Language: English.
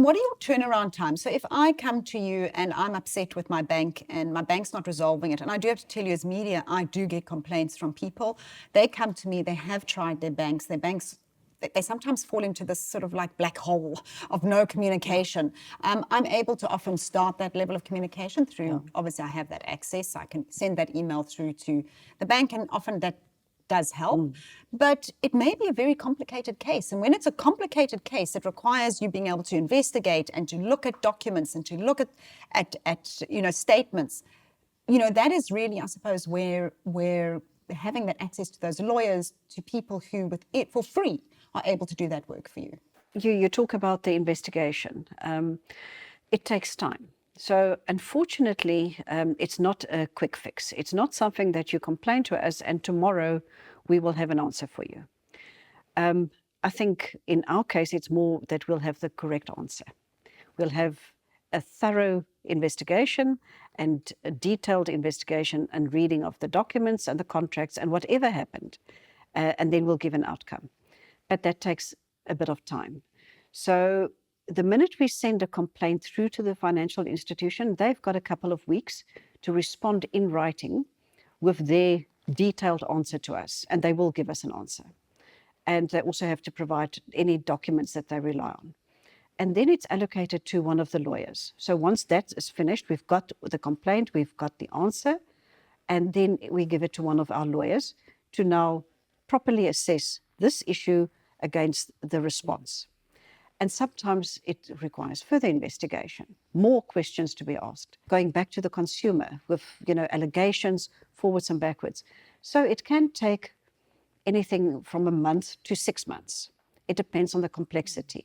what are your turnaround times? So if I come to you and I'm upset with my bank and my bank's not resolving it, and I do have to tell you as media, I do get complaints from people. They come to me, they have tried their banks, they sometimes fall into this sort of like black hole of no communication. I'm able to often start that level of communication through, obviously I have that access, I can send that email through to the bank, and often that does help, but it may be a very complicated case. And when it's a complicated case, it requires you being able to investigate and to look at documents and to look at statements. That is really, I suppose, where having that access to those lawyers, to people who with it for free are able to do that work for you. You talk about the investigation. It takes time. So unfortunately, it's not a quick fix. It's not something that you complain to us and tomorrow we will have an answer for you. I think in our case, it's more that we'll have the correct answer. We'll have a thorough investigation and a detailed investigation and reading of the documents and the contracts and whatever happened, and then we'll give an outcome. But that takes a bit of time. So the minute we send a complaint through to the financial institution, they've got a couple of weeks to respond in writing with their detailed answer to us, and they will give us an answer. And they also have to provide any documents that they rely on. And then it's allocated to one of the lawyers. So once that is finished, we've got the complaint, we've got the answer, and then we give it to one of our lawyers to now properly assess this issue against the response. And sometimes it requires further investigation, more questions to be asked, going back to the consumer with, allegations forwards and backwards. So it can take anything from a month to 6 months. It depends on the complexity.